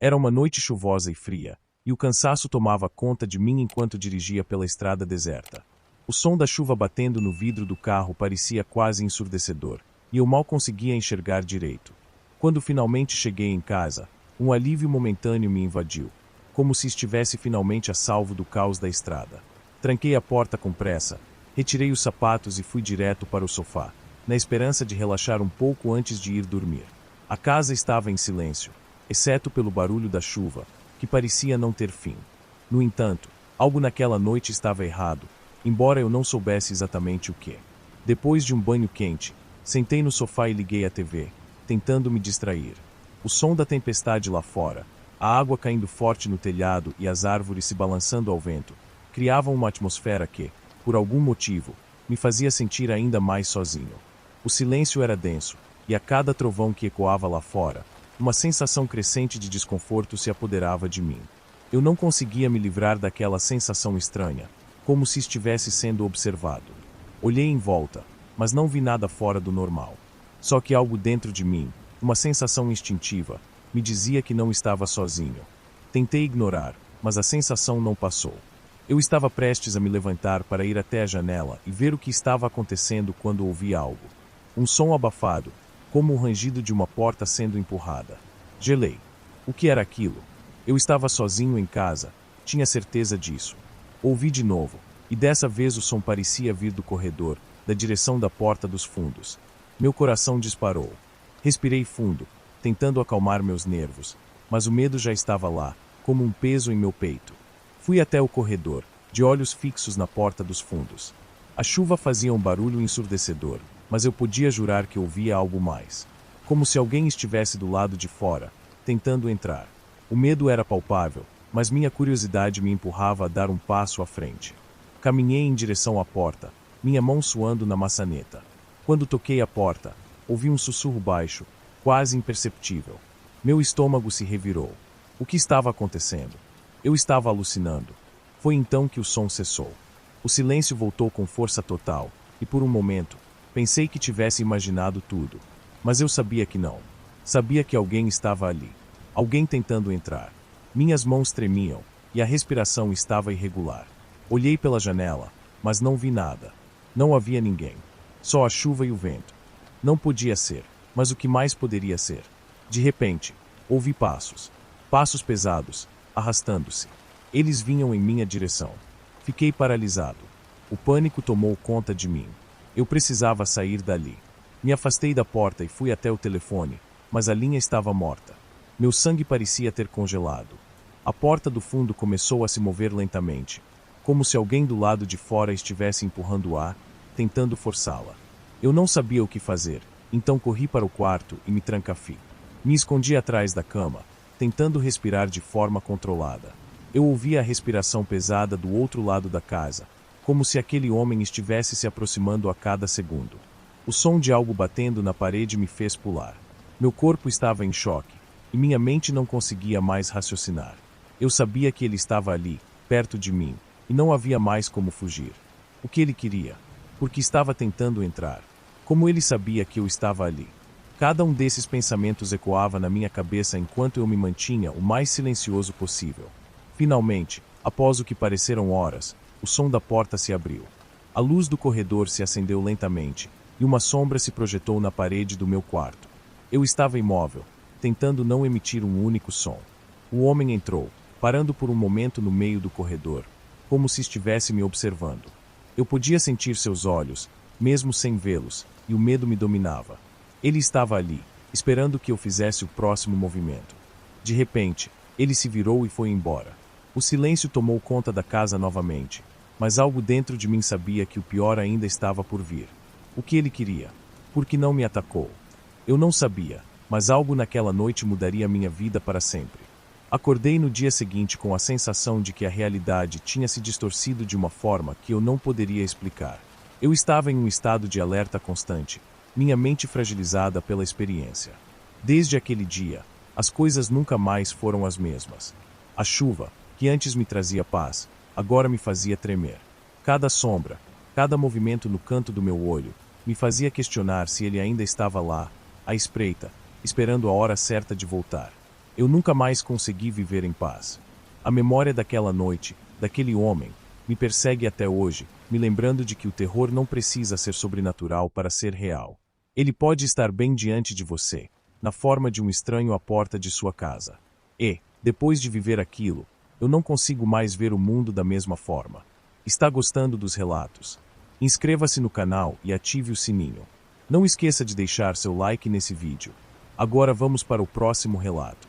Era uma noite chuvosa e fria, e o cansaço tomava conta de mim enquanto dirigia pela estrada deserta. O som da chuva batendo no vidro do carro parecia quase ensurdecedor, e eu mal conseguia enxergar direito. Quando finalmente cheguei em casa, um alívio momentâneo me invadiu, como se estivesse finalmente a salvo do caos da estrada. Tranquei a porta com pressa, retirei os sapatos e fui direto para o sofá, na esperança de relaxar um pouco antes de ir dormir. A casa estava em silêncio, exceto pelo barulho da chuva, que parecia não ter fim. No entanto, algo naquela noite estava errado, embora eu não soubesse exatamente o que. Depois de um banho quente, sentei no sofá e liguei a TV, tentando me distrair. O som da tempestade lá fora, a água caindo forte no telhado e as árvores se balançando ao vento, criavam uma atmosfera que, por algum motivo, me fazia sentir ainda mais sozinho. O silêncio era denso, e a cada trovão que ecoava lá fora, uma sensação crescente de desconforto se apoderava de mim. Eu não conseguia me livrar daquela sensação estranha, como se estivesse sendo observado. Olhei em volta, mas não vi nada fora do normal. Só que algo dentro de mim, uma sensação instintiva, me dizia que não estava sozinho. Tentei ignorar, mas a sensação não passou. Eu estava prestes a me levantar para ir até a janela e ver o que estava acontecendo quando ouvi algo. Um som abafado, como o rangido de uma porta sendo empurrada. Gelei. O que era aquilo? Eu estava sozinho em casa, tinha certeza disso. Ouvi de novo, e dessa vez o som parecia vir do corredor, da direção da porta dos fundos. Meu coração disparou. Respirei fundo, tentando acalmar meus nervos, mas o medo já estava lá, como um peso em meu peito. Fui até o corredor, de olhos fixos na porta dos fundos. A chuva fazia um barulho ensurdecedor, mas eu podia jurar que ouvia algo mais. Como se alguém estivesse do lado de fora, tentando entrar. O medo era palpável, mas minha curiosidade me empurrava a dar um passo à frente. Caminhei em direção à porta, minha mão suando na maçaneta. Quando toquei a porta, ouvi um sussurro baixo, quase imperceptível. Meu estômago se revirou. O que estava acontecendo? Eu estava alucinando. Foi então que o som cessou. O silêncio voltou com força total, e por um momento, pensei que tivesse imaginado tudo. Mas eu sabia que não. Sabia que alguém estava ali. Alguém tentando entrar. Minhas mãos tremiam, e a respiração estava irregular. Olhei pela janela, mas não vi nada. Não havia ninguém. Só a chuva e o vento. Não podia ser, mas o que mais poderia ser? De repente, ouvi passos. Passos pesados, arrastando-se. Eles vinham em minha direção. Fiquei paralisado. O pânico tomou conta de mim. Eu precisava sair dali. Me afastei da porta e fui até o telefone, mas a linha estava morta. Meu sangue parecia ter congelado. A porta do fundo começou a se mover lentamente, como se alguém do lado de fora estivesse empurrando o ar, tentando forçá-la. Eu não sabia o que fazer, então corri para o quarto e me trancafiei. Me escondi atrás da cama, tentando respirar de forma controlada. Eu ouvia a respiração pesada do outro lado da casa, como se aquele homem estivesse se aproximando a cada segundo. O som de algo batendo na parede me fez pular. Meu corpo estava em choque, e minha mente não conseguia mais raciocinar. Eu sabia que ele estava ali, perto de mim, e não havia mais como fugir. O que ele queria? Porque estava tentando entrar. Como ele sabia que eu estava ali? Cada um desses pensamentos ecoava na minha cabeça enquanto eu me mantinha o mais silencioso possível. Finalmente, após o que pareceram horas, o som da porta se abriu. A luz do corredor se acendeu lentamente, e uma sombra se projetou na parede do meu quarto. Eu estava imóvel, tentando não emitir um único som. O homem entrou, parando por um momento no meio do corredor, como se estivesse me observando. Eu podia sentir seus olhos, mesmo sem vê-los, e o medo me dominava. Ele estava ali, esperando que eu fizesse o próximo movimento. De repente, ele se virou e foi embora. O silêncio tomou conta da casa novamente, mas algo dentro de mim sabia que o pior ainda estava por vir. O que ele queria? Por que não me atacou? Eu não sabia, mas algo naquela noite mudaria minha vida para sempre. Acordei no dia seguinte com a sensação de que a realidade tinha se distorcido de uma forma que eu não poderia explicar. Eu estava em um estado de alerta constante, minha mente fragilizada pela experiência. Desde aquele dia, as coisas nunca mais foram as mesmas. A chuva, que antes me trazia paz, agora me fazia tremer. Cada sombra, cada movimento no canto do meu olho, me fazia questionar se ele ainda estava lá, à espreita, esperando a hora certa de voltar. Eu nunca mais consegui viver em paz. A memória daquela noite, daquele homem, me persegue até hoje, me lembrando de que o terror não precisa ser sobrenatural para ser real. Ele pode estar bem diante de você, na forma de um estranho à porta de sua casa. E, depois de viver aquilo, eu não consigo mais ver o mundo da mesma forma. Está gostando dos relatos? Inscreva-se no canal e ative o sininho. Não esqueça de deixar seu like nesse vídeo. Agora vamos para o próximo relato.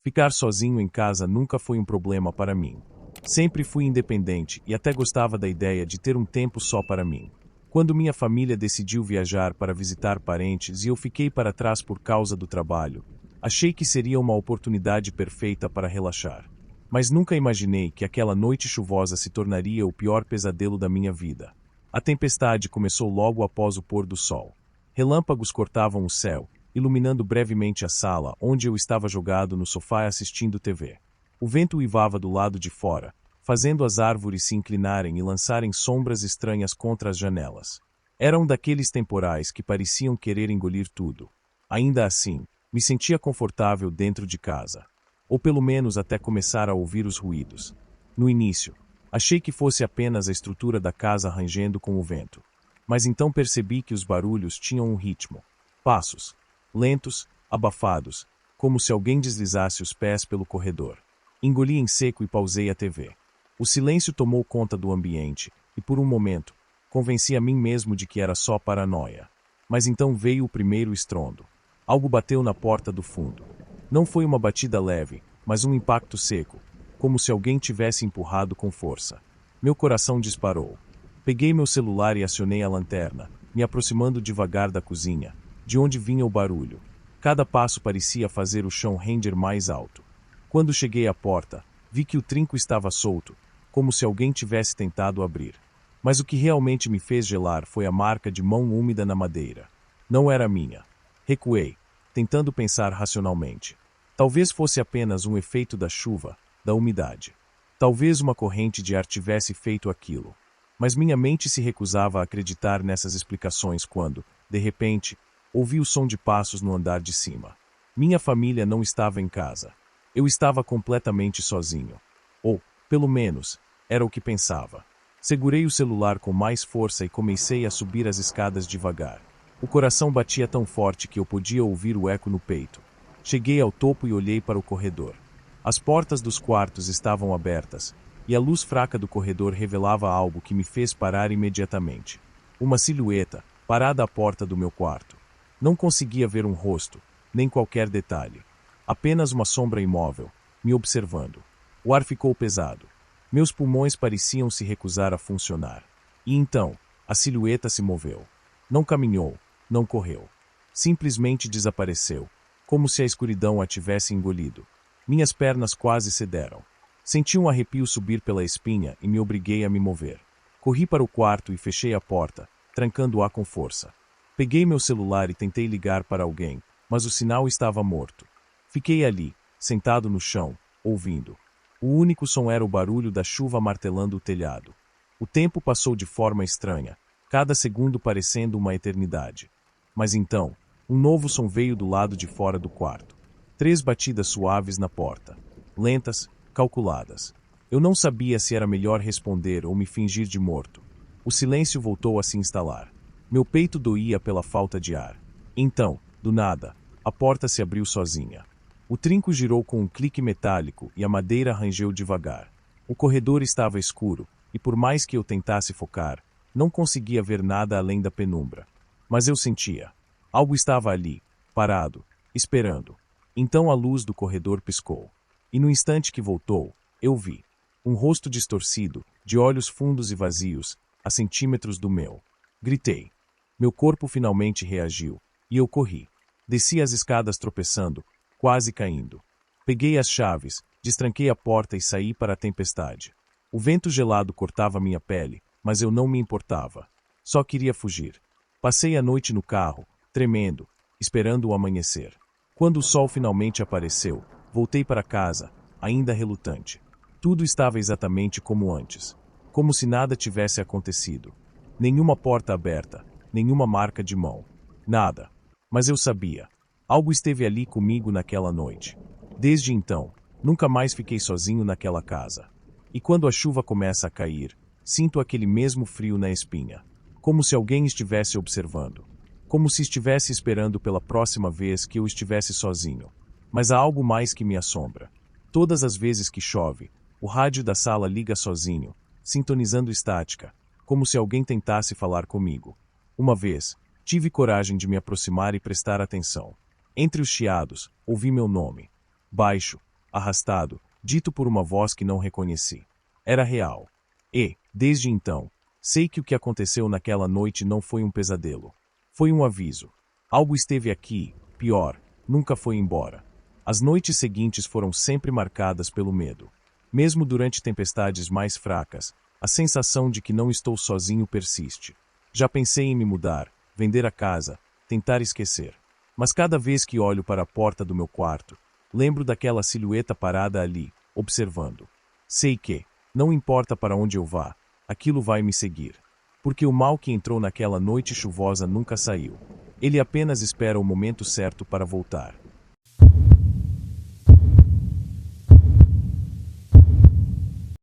Ficar sozinho em casa nunca foi um problema para mim. Sempre fui independente e até gostava da ideia de ter um tempo só para mim. Quando minha família decidiu viajar para visitar parentes e eu fiquei para trás por causa do trabalho, achei que seria uma oportunidade perfeita para relaxar. Mas nunca imaginei que aquela noite chuvosa se tornaria o pior pesadelo da minha vida. A tempestade começou logo após o pôr do sol. Relâmpagos cortavam o céu, iluminando brevemente a sala onde eu estava jogado no sofá assistindo TV. O vento uivava do lado de fora, fazendo as árvores se inclinarem e lançarem sombras estranhas contra as janelas. Eram daqueles temporais que pareciam querer engolir tudo. Ainda assim, me sentia confortável dentro de casa. Ou pelo menos até começar a ouvir os ruídos. No início, achei que fosse apenas a estrutura da casa rangendo com o vento. Mas então percebi que os barulhos tinham um ritmo. Passos. Lentos, abafados, como se alguém deslizasse os pés pelo corredor. Engoli em seco e pausei a TV. O silêncio tomou conta do ambiente, e por um momento, convenci a mim mesmo de que era só paranoia. Mas então veio o primeiro estrondo. Algo bateu na porta do fundo. Não foi uma batida leve, mas um impacto seco, como se alguém tivesse empurrado com força. Meu coração disparou. Peguei meu celular e acionei a lanterna, me aproximando devagar da cozinha, de onde vinha o barulho. Cada passo parecia fazer o chão render mais alto. Quando cheguei à porta, vi que o trinco estava solto, como se alguém tivesse tentado abrir. Mas o que realmente me fez gelar foi a marca de mão úmida na madeira. Não era minha. Recuei, tentando pensar racionalmente. Talvez fosse apenas um efeito da chuva, da umidade. Talvez uma corrente de ar tivesse feito aquilo. Mas minha mente se recusava a acreditar nessas explicações quando, de repente, ouvi o som de passos no andar de cima. Minha família não estava em casa. Eu estava completamente sozinho. Ou, pelo menos, era o que pensava. Segurei o celular com mais força e comecei a subir as escadas devagar. O coração batia tão forte que eu podia ouvir o eco no peito. Cheguei ao topo e olhei para o corredor. As portas dos quartos estavam abertas, e a luz fraca do corredor revelava algo que me fez parar imediatamente. Uma silhueta, parada à porta do meu quarto. Não conseguia ver um rosto, nem qualquer detalhe. Apenas uma sombra imóvel, me observando. O ar ficou pesado. Meus pulmões pareciam se recusar a funcionar. E então, a silhueta se moveu. Não caminhou, não correu. Simplesmente desapareceu, como se a escuridão a tivesse engolido. Minhas pernas quase cederam. Senti um arrepio subir pela espinha e me obriguei a me mover. Corri para o quarto e fechei a porta, trancando-a com força. Peguei meu celular e tentei ligar para alguém, mas o sinal estava morto. Fiquei ali, sentado no chão, ouvindo. O único som era o barulho da chuva martelando o telhado. O tempo passou de forma estranha, cada segundo parecendo uma eternidade. Mas então, um novo som veio do lado de fora do quarto. 3 batidas suaves na porta. Lentas, calculadas. Eu não sabia se era melhor responder ou me fingir de morto. O silêncio voltou a se instalar. Meu peito doía pela falta de ar. Então, do nada, a porta se abriu sozinha. O trinco girou com um clique metálico e a madeira rangeu devagar. O corredor estava escuro, e por mais que eu tentasse focar, não conseguia ver nada além da penumbra. Mas eu sentia. Algo estava ali, parado, esperando. Então a luz do corredor piscou. E no instante que voltou, eu vi. Um rosto distorcido, de olhos fundos e vazios, a centímetros do meu. Gritei. Meu corpo finalmente reagiu, e eu corri. Desci as escadas tropeçando, quase caindo. Peguei as chaves, destranquei a porta e saí para a tempestade. O vento gelado cortava minha pele, mas eu não me importava. Só queria fugir. Passei a noite no carro, tremendo, esperando o amanhecer. Quando o sol finalmente apareceu, voltei para casa, ainda relutante. Tudo estava exatamente como antes. Como se nada tivesse acontecido. Nenhuma porta aberta, nenhuma marca de mão. Nada. Mas eu sabia. Algo esteve ali comigo naquela noite. Desde então, nunca mais fiquei sozinho naquela casa. E quando a chuva começa a cair, sinto aquele mesmo frio na espinha. Como se alguém estivesse observando. Como se estivesse esperando pela próxima vez que eu estivesse sozinho. Mas há algo mais que me assombra. Todas as vezes que chove, o rádio da sala liga sozinho, sintonizando estática, como se alguém tentasse falar comigo. Uma vez, tive coragem de me aproximar e prestar atenção. Entre os chiados, ouvi meu nome. Baixo, arrastado, dito por uma voz que não reconheci. Era real. E, desde então, sei que o que aconteceu naquela noite não foi um pesadelo. Foi um aviso. Algo esteve aqui, pior, nunca foi embora. As noites seguintes foram sempre marcadas pelo medo. Mesmo durante tempestades mais fracas, a sensação de que não estou sozinho persiste. Já pensei em me mudar, vender a casa, tentar esquecer. Mas cada vez que olho para a porta do meu quarto, lembro daquela silhueta parada ali, observando. Sei que, não importa para onde eu vá, aquilo vai me seguir. Porque o mal que entrou naquela noite chuvosa nunca saiu. Ele apenas espera o momento certo para voltar.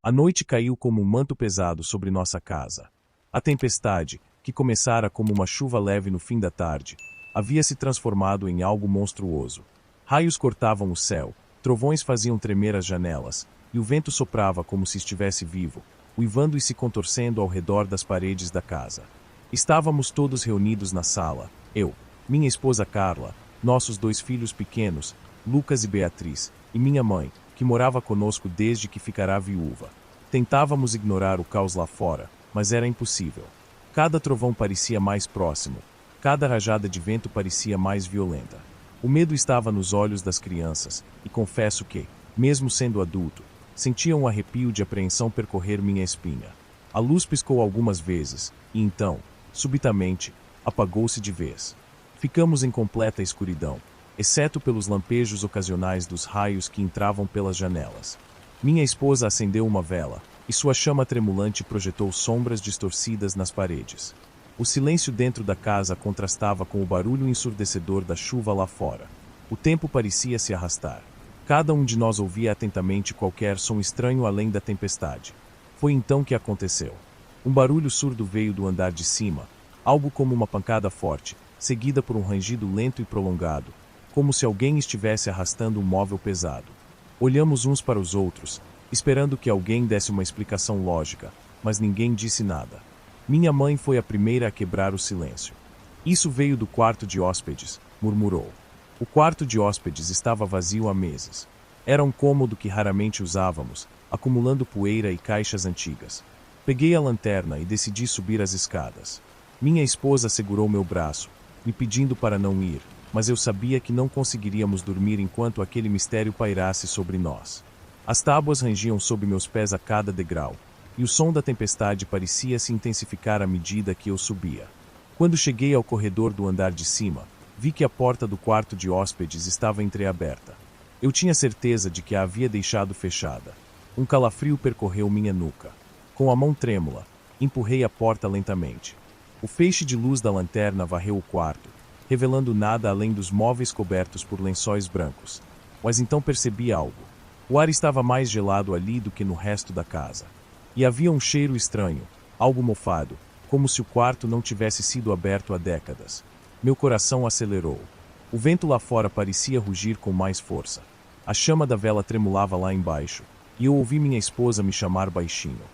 A noite caiu como um manto pesado sobre nossa casa. A tempestade, que começara como uma chuva leve no fim da tarde, havia se transformado em algo monstruoso. Raios cortavam o céu, trovões faziam tremer as janelas, e o vento soprava como se estivesse vivo, uivando e se contorcendo ao redor das paredes da casa. Estávamos todos reunidos na sala, eu, minha esposa Carla, nossos 2 filhos pequenos, Lucas e Beatriz, e minha mãe, que morava conosco desde que ficará viúva. Tentávamos ignorar o caos lá fora, mas era impossível. Cada trovão parecia mais próximo, cada rajada de vento parecia mais violenta. O medo estava nos olhos das crianças, e confesso que, mesmo sendo adulto, sentia um arrepio de apreensão percorrer minha espinha. A luz piscou algumas vezes, e então, subitamente, apagou-se de vez. Ficamos em completa escuridão, exceto pelos lampejos ocasionais dos raios que entravam pelas janelas. Minha esposa acendeu uma vela, e sua chama tremulante projetou sombras distorcidas nas paredes. O silêncio dentro da casa contrastava com o barulho ensurdecedor da chuva lá fora. O tempo parecia se arrastar. Cada um de nós ouvia atentamente qualquer som estranho além da tempestade. Foi então que aconteceu. Um barulho surdo veio do andar de cima, algo como uma pancada forte, seguida por um rangido lento e prolongado, como se alguém estivesse arrastando um móvel pesado. Olhamos uns para os outros, esperando que alguém desse uma explicação lógica, mas ninguém disse nada. Minha mãe foi a primeira a quebrar o silêncio. Isso veio do quarto de hóspedes, murmurou. O quarto de hóspedes estava vazio há meses. Era um cômodo que raramente usávamos, acumulando poeira e caixas antigas. Peguei a lanterna e decidi subir as escadas. Minha esposa segurou meu braço, me pedindo para não ir, mas eu sabia que não conseguiríamos dormir enquanto aquele mistério pairasse sobre nós. As tábuas rangiam sob meus pés a cada degrau, e o som da tempestade parecia se intensificar à medida que eu subia. Quando cheguei ao corredor do andar de cima, vi que a porta do quarto de hóspedes estava entreaberta. Eu tinha certeza de que a havia deixado fechada. Um calafrio percorreu minha nuca. Com a mão trêmula, empurrei a porta lentamente. O feixe de luz da lanterna varreu o quarto, revelando nada além dos móveis cobertos por lençóis brancos. Mas então percebi algo. O ar estava mais gelado ali do que no resto da casa. E havia um cheiro estranho, algo mofado, como se o quarto não tivesse sido aberto há décadas. Meu coração acelerou. O vento lá fora parecia rugir com mais força. A chama da vela tremulava lá embaixo, e eu ouvi minha esposa me chamar baixinho.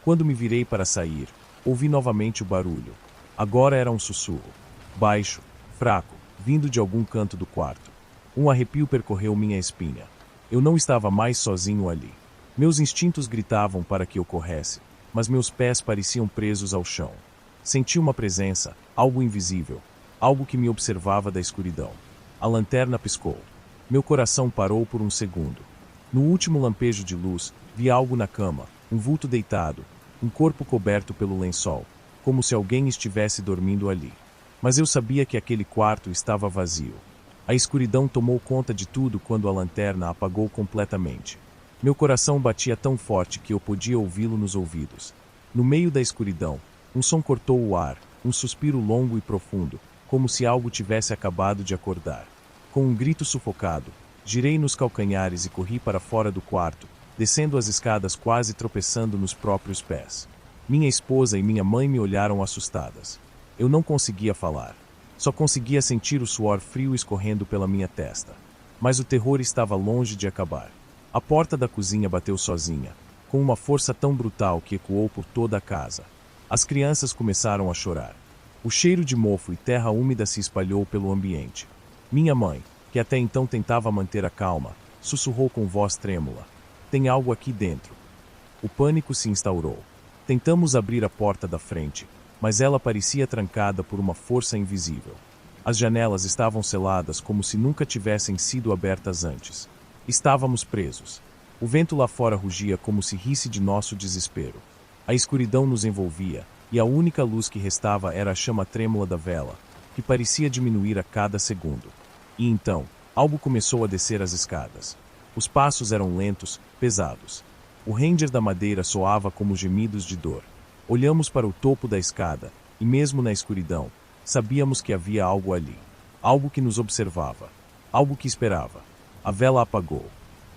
Quando me virei para sair, ouvi novamente o barulho. Agora era um sussurro. Baixo, fraco, vindo de algum canto do quarto. Um arrepio percorreu minha espinha. Eu não estava mais sozinho ali. Meus instintos gritavam para que eu corresse, mas meus pés pareciam presos ao chão. Senti uma presença, algo invisível, algo que me observava da escuridão. A lanterna piscou. Meu coração parou por um segundo. No último lampejo de luz, vi algo na cama, um vulto deitado, um corpo coberto pelo lençol, como se alguém estivesse dormindo ali. Mas eu sabia que aquele quarto estava vazio. A escuridão tomou conta de tudo quando a lanterna apagou completamente. Meu coração batia tão forte que eu podia ouvi-lo nos ouvidos. No meio da escuridão, um som cortou o ar, um suspiro longo e profundo, como se algo tivesse acabado de acordar. Com um grito sufocado, girei nos calcanhares e corri para fora do quarto, descendo as escadas quase tropeçando nos próprios pés. Minha esposa e minha mãe me olharam assustadas. Eu não conseguia falar. Só conseguia sentir o suor frio escorrendo pela minha testa. Mas o terror estava longe de acabar. A porta da cozinha bateu sozinha, com uma força tão brutal que ecoou por toda a casa. As crianças começaram a chorar. O cheiro de mofo e terra úmida se espalhou pelo ambiente. Minha mãe, que até então tentava manter a calma, sussurrou com voz trêmula: "Tem algo aqui dentro." O pânico se instaurou. Tentamos abrir a porta da frente, mas ela parecia trancada por uma força invisível. As janelas estavam seladas como se nunca tivessem sido abertas antes. Estávamos presos. O vento lá fora rugia como se risse de nosso desespero. A escuridão nos envolvia, e a única luz que restava era a chama trêmula da vela, que parecia diminuir a cada segundo. E então, algo começou a descer as escadas. Os passos eram lentos, pesados. O ranger da madeira soava como gemidos de dor. Olhamos para o topo da escada, e mesmo na escuridão, sabíamos que havia algo ali. Algo que nos observava. Algo que esperava. A vela apagou.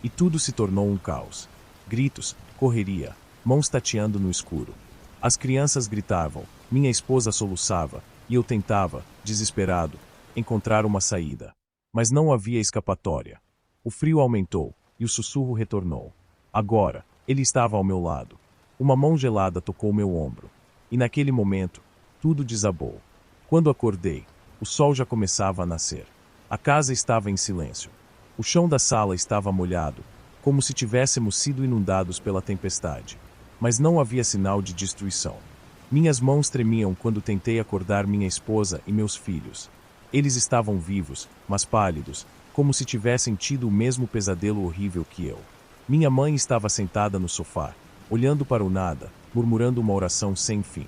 E tudo se tornou um caos. Gritos, correria, mãos tateando no escuro. As crianças gritavam, minha esposa soluçava, e eu tentava, desesperado, encontrar uma saída. Mas não havia escapatória. O frio aumentou, e o sussurro retornou. Agora, ele estava ao meu lado. Uma mão gelada tocou meu ombro. E naquele momento, tudo desabou. Quando acordei, o sol já começava a nascer. A casa estava em silêncio. O chão da sala estava molhado, como se tivéssemos sido inundados pela tempestade. Mas não havia sinal de destruição. Minhas mãos tremiam quando tentei acordar minha esposa e meus filhos. Eles estavam vivos, mas pálidos, como se tivessem tido o mesmo pesadelo horrível que eu. Minha mãe estava sentada no sofá, olhando para o nada, murmurando uma oração sem fim.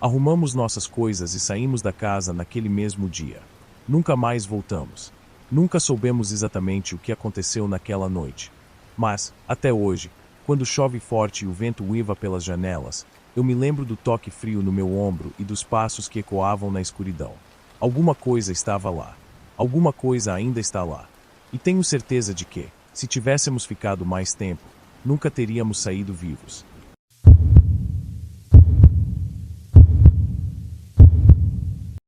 Arrumamos nossas coisas e saímos da casa naquele mesmo dia. Nunca mais voltamos. Nunca soubemos exatamente o que aconteceu naquela noite. Mas, até hoje, quando chove forte e o vento uiva pelas janelas, eu me lembro do toque frio no meu ombro e dos passos que ecoavam na escuridão. Alguma coisa estava lá. Alguma coisa ainda está lá. E tenho certeza de que, se tivéssemos ficado mais tempo, nunca teríamos saído vivos.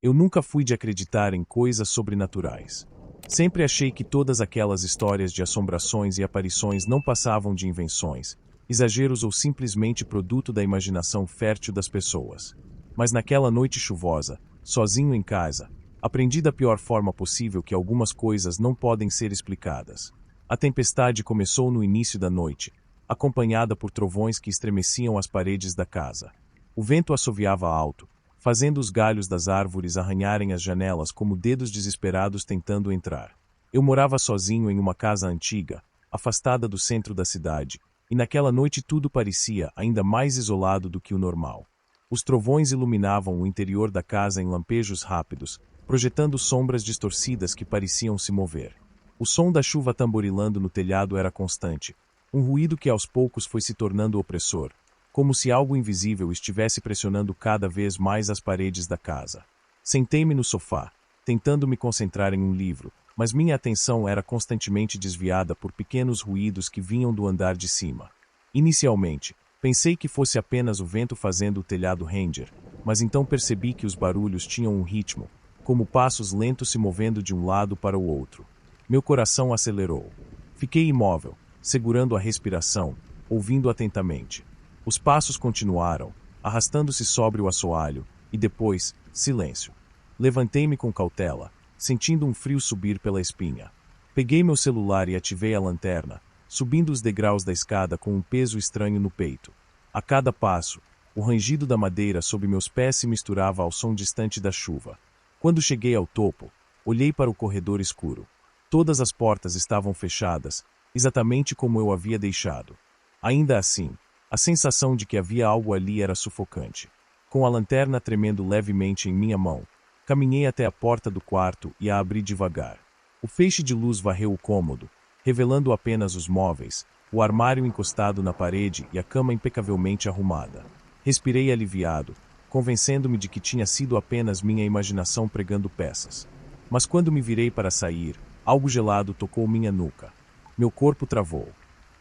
Eu nunca fui de acreditar em coisas sobrenaturais. Sempre achei que todas aquelas histórias de assombrações e aparições não passavam de invenções, exageros ou simplesmente produto da imaginação fértil das pessoas. Mas naquela noite chuvosa, sozinho em casa, aprendi da pior forma possível que algumas coisas não podem ser explicadas. A tempestade começou no início da noite, acompanhada por trovões que estremeciam as paredes da casa. O vento assoviava alto, fazendo os galhos das árvores arranharem as janelas como dedos desesperados tentando entrar. Eu morava sozinho em uma casa antiga, afastada do centro da cidade, e naquela noite tudo parecia ainda mais isolado do que o normal. Os trovões iluminavam o interior da casa em lampejos rápidos, projetando sombras distorcidas que pareciam se mover. O som da chuva tamborilando no telhado era constante, um ruído que aos poucos foi se tornando opressor, como se algo invisível estivesse pressionando cada vez mais as paredes da casa. Sentei-me no sofá, tentando me concentrar em um livro, mas minha atenção era constantemente desviada por pequenos ruídos que vinham do andar de cima. Inicialmente, pensei que fosse apenas o vento fazendo o telhado ranger, mas então percebi que os barulhos tinham um ritmo, como passos lentos se movendo de um lado para o outro. Meu coração acelerou. Fiquei imóvel, segurando a respiração, ouvindo atentamente. Os passos continuaram, arrastando-se sobre o assoalho, e depois, silêncio. Levantei-me com cautela, sentindo um frio subir pela espinha. Peguei meu celular e ativei a lanterna, subindo os degraus da escada com um peso estranho no peito. A cada passo, o rangido da madeira sob meus pés se misturava ao som distante da chuva. Quando cheguei ao topo, olhei para o corredor escuro. Todas as portas estavam fechadas, exatamente como eu havia deixado. Ainda assim, a sensação de que havia algo ali era sufocante. Com a lanterna tremendo levemente em minha mão, caminhei até a porta do quarto e a abri devagar. O feixe de luz varreu o cômodo, revelando apenas os móveis, o armário encostado na parede e a cama impecavelmente arrumada. Respirei aliviado, convencendo-me de que tinha sido apenas minha imaginação pregando peças. Mas quando me virei para sair, algo gelado tocou minha nuca. Meu corpo travou.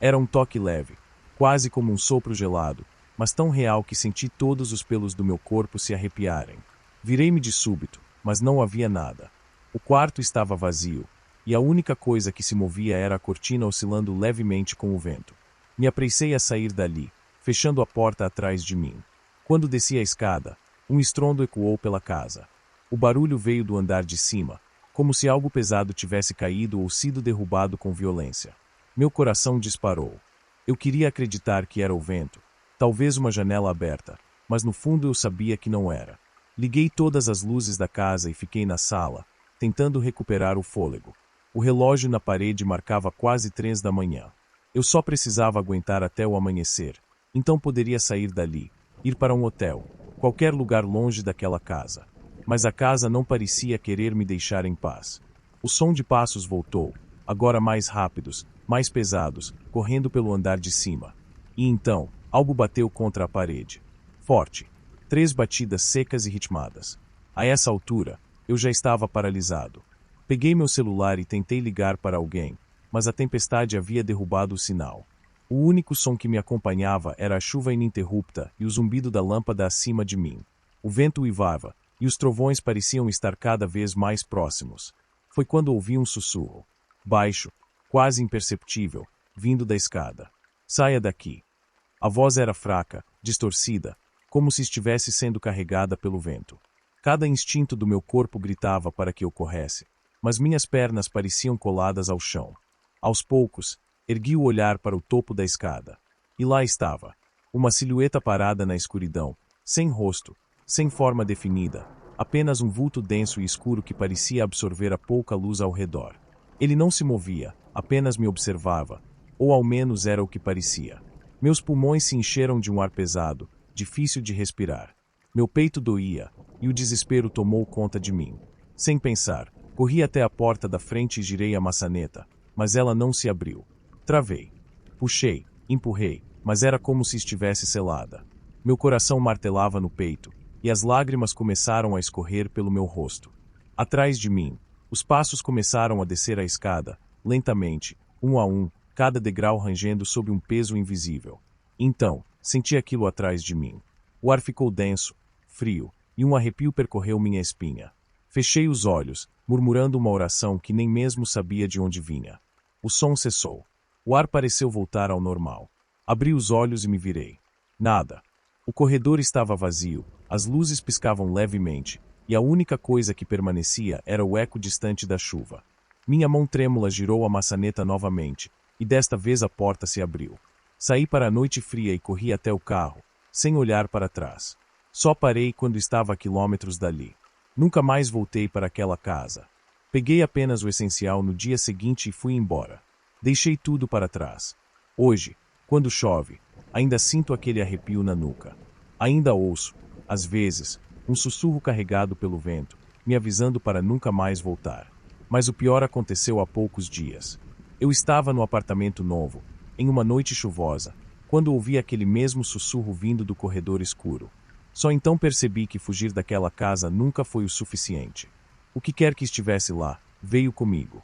Era um toque leve, quase como um sopro gelado, mas tão real que senti todos os pelos do meu corpo se arrepiarem. Virei-me de súbito, mas não havia nada. O quarto estava vazio, e a única coisa que se movia era a cortina oscilando levemente com o vento. Me apressei a sair dali, fechando a porta atrás de mim. Quando desci a escada, um estrondo ecoou pela casa. O barulho veio do andar de cima, como se algo pesado tivesse caído ou sido derrubado com violência. Meu coração disparou. Eu queria acreditar que era o vento, talvez uma janela aberta, mas no fundo eu sabia que não era. Liguei todas as luzes da casa e fiquei na sala, tentando recuperar o fôlego. O relógio na parede marcava quase 3 da manhã. Eu só precisava aguentar até o amanhecer, então poderia sair dali, ir para um hotel, qualquer lugar longe daquela casa. Mas a casa não parecia querer me deixar em paz. O som de passos voltou, agora mais rápidos, mais pesados, correndo pelo andar de cima. E então, algo bateu contra a parede. Forte. 3 batidas secas e ritmadas. A essa altura, eu já estava paralisado. Peguei meu celular e tentei ligar para alguém, mas a tempestade havia derrubado o sinal. O único som que me acompanhava era a chuva ininterrupta e o zumbido da lâmpada acima de mim. O vento uivava, e os trovões pareciam estar cada vez mais próximos. Foi quando ouvi um sussurro, baixo, quase imperceptível, vindo da escada. Saia daqui. A voz era fraca, distorcida, como se estivesse sendo carregada pelo vento. Cada instinto do meu corpo gritava para que eu corresse, mas minhas pernas pareciam coladas ao chão. Aos poucos, ergui o olhar para o topo da escada. E lá estava, uma silhueta parada na escuridão, sem rosto, sem forma definida, apenas um vulto denso e escuro que parecia absorver a pouca luz ao redor. Ele não se movia, apenas me observava, ou ao menos era o que parecia. Meus pulmões se encheram de um ar pesado, difícil de respirar. Meu peito doía, e o desespero tomou conta de mim. Sem pensar, corri até a porta da frente e girei a maçaneta, mas ela não se abriu. Travei. Puxei, empurrei, mas era como se estivesse selada. Meu coração martelava no peito, e as lágrimas começaram a escorrer pelo meu rosto. Atrás de mim, os passos começaram a descer a escada, lentamente, um a um, cada degrau rangendo sob um peso invisível. Então, senti aquilo atrás de mim. O ar ficou denso, frio, e um arrepio percorreu minha espinha. Fechei os olhos, murmurando uma oração que nem mesmo sabia de onde vinha. O som cessou. O ar pareceu voltar ao normal. Abri os olhos e me virei. Nada. O corredor estava vazio, as luzes piscavam levemente, e a única coisa que permanecia era o eco distante da chuva. Minha mão trêmula girou a maçaneta novamente, e desta vez a porta se abriu. Saí para a noite fria e corri até o carro, sem olhar para trás. Só parei quando estava a quilômetros dali. Nunca mais voltei para aquela casa. Peguei apenas o essencial no dia seguinte e fui embora. Deixei tudo para trás. Hoje, quando chove, ainda sinto aquele arrepio na nuca. Ainda ouço, às vezes, um sussurro carregado pelo vento, me avisando para nunca mais voltar. Mas o pior aconteceu há poucos dias. Eu estava no apartamento novo, em uma noite chuvosa, quando ouvi aquele mesmo sussurro vindo do corredor escuro. Só então percebi que fugir daquela casa nunca foi o suficiente. O que quer que estivesse lá, veio comigo.